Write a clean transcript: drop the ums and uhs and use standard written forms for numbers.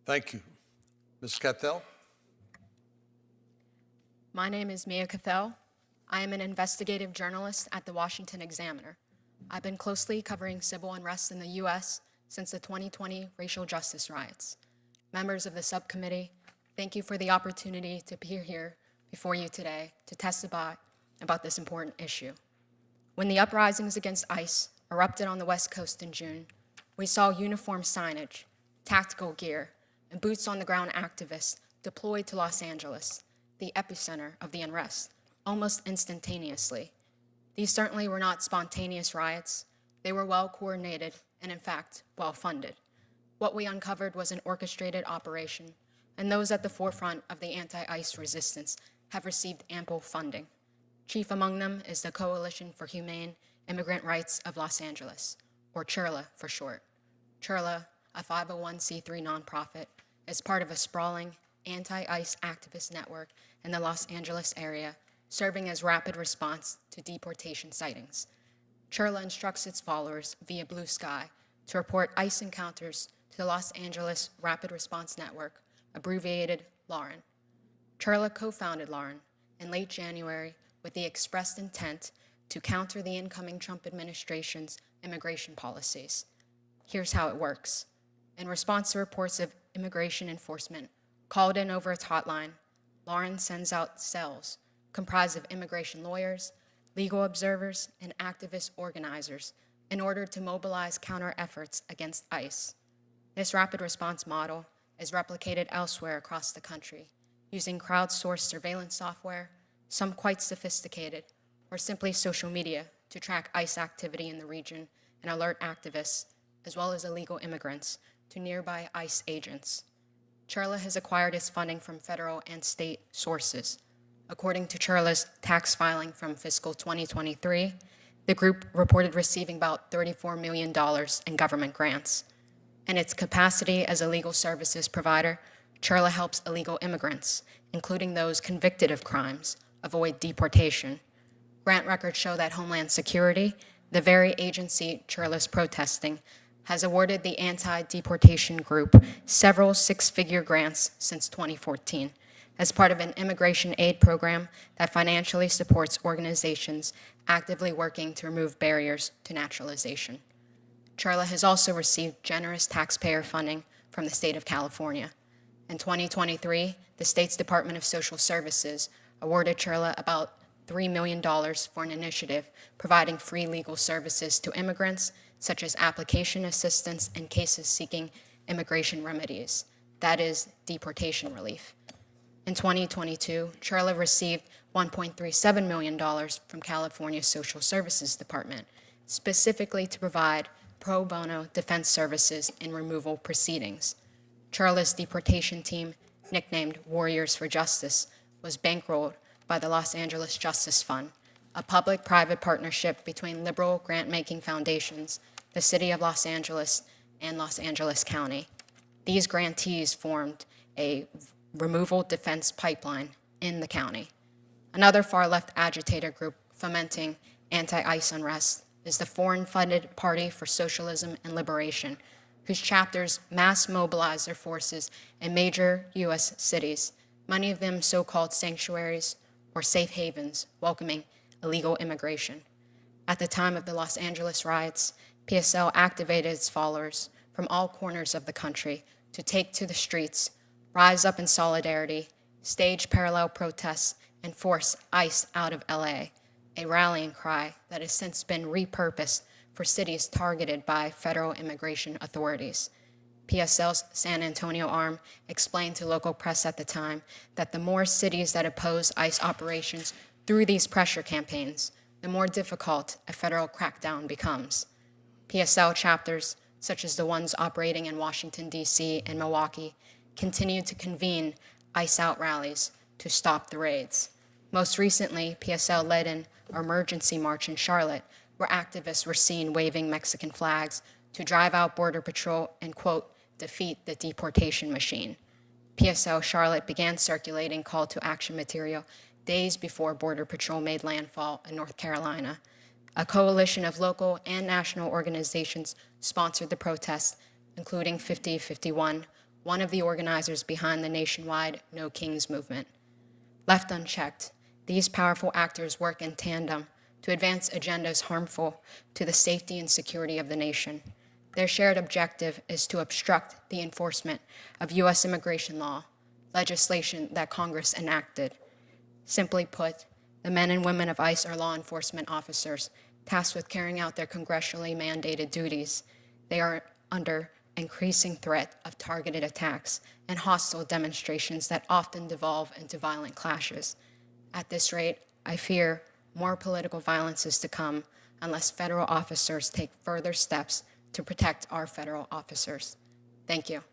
Thank you. Ms. Cattell? My name is Mia Cathell. I am an investigative journalist at the Washington Examiner. I've been closely covering civil unrest in the U.S. since the 2020 racial justice riots. Members of the subcommittee, thank you for the opportunity to be here before you today to testify about this important issue. When the uprisings against ICE erupted on the West Coast in June, we saw uniform signage, tactical gear, and boots-on-the-ground activists deployed to Los Angeles, the epicenter of the unrest, almost instantaneously. These certainly were not spontaneous riots. They were well-coordinated and, in fact, well-funded. What we uncovered was an orchestrated operation, and those at the forefront of the anti-ICE resistance have received ample funding. Chief among them is the Coalition for Humane Immigrant Rights of Los Angeles, or CHIRLA for short. CHIRLA, a 501c3 nonprofit, is part of a sprawling anti-ICE activist network in the Los Angeles area, serving as rapid response to deportation sightings. CHIRLA instructs its followers via Blue Sky to report ICE encounters to the Los Angeles Rapid Response Network, abbreviated LARN. CHIRLA co-founded LARN in late January with the expressed intent to counter the incoming Trump administration's immigration policies. Here's how it works. In response to reports of immigration enforcement called in over its hotline, LARN sends out cells comprised of immigration lawyers, legal observers, and activist organizers in order to mobilize counter efforts against ICE. This rapid response model is replicated elsewhere across the country using crowdsourced surveillance software, some quite sophisticated, or simply social media to track ICE activity in the region and alert activists, as well as illegal immigrants, to nearby ICE agents. CHIRLA has acquired its funding from federal and state sources. According to CHIRLA's tax filing from fiscal 2023, the group reported receiving about $34 million in government grants. In its capacity as a legal services provider, CHIRLA helps illegal immigrants, including those convicted of crimes, avoid deportation. Grant records show that Homeland Security, the very agency CHIRLA is protesting, has awarded the anti-deportation group several six-figure grants since 2014 as part of an immigration aid program that financially supports organizations actively working to remove barriers to naturalization. CHIRLA has also received generous taxpayer funding from the state of California. In 2023, the state's Department of Social Services awarded CHIRLA about $3 million for an initiative providing free legal services to immigrants, such as application assistance in cases seeking immigration remedies, that is, deportation relief. In 2022, CHIRLA received $1.37 million from California's Social Services Department, specifically to provide pro bono defense services in removal proceedings. CHIRLA's deportation team, nicknamed Warriors for Justice, was bankrolled by the Los Angeles Justice Fund, a public-private partnership between liberal grant-making foundations, the City of Los Angeles, and Los Angeles County. These grantees formed a removal defense pipeline in the county. Another far-left agitator group fomenting anti-ICE unrest is the foreign-funded Party for Socialism and Liberation, whose chapters mass mobilize their forces in major U.S. cities, many of them so-called sanctuaries or safe havens welcoming illegal immigration. At the time of the Los Angeles riots, PSL activated its followers from all corners of the country to take to the streets, rise up in solidarity, stage parallel protests, and force ICE out of LA, a rallying cry that has since been repurposed for cities targeted by federal immigration authorities. PSL's San Antonio arm explained to local press at the time that the more cities that oppose ICE operations through these pressure campaigns, the more difficult a federal crackdown becomes. PSL chapters, such as the ones operating in Washington, D.C. and Milwaukee, continue to convene ICE-out rallies to stop the raids. Most recently, PSL led an emergency march in Charlotte, where activists were seen waving Mexican flags to drive out Border Patrol and, quote, defeat the deportation machine. PSL Charlotte began circulating call to action material days before Border Patrol made landfall in North Carolina. A coalition of local and national organizations sponsored the protests, including 5051, one of the organizers behind the nationwide No Kings movement. Left unchecked, these powerful actors work in tandem to advance agendas harmful to the safety and security of the nation. Their shared objective is to obstruct the enforcement of U.S. immigration law, legislation that Congress enacted. Simply put, the men and women of ICE are law enforcement officers tasked with carrying out their congressionally mandated duties. They are under increasing threat of targeted attacks and hostile demonstrations that often devolve into violent clashes. At this rate, I fear more political violence is to come unless federal officers take further steps to protect our federal officers. Thank you.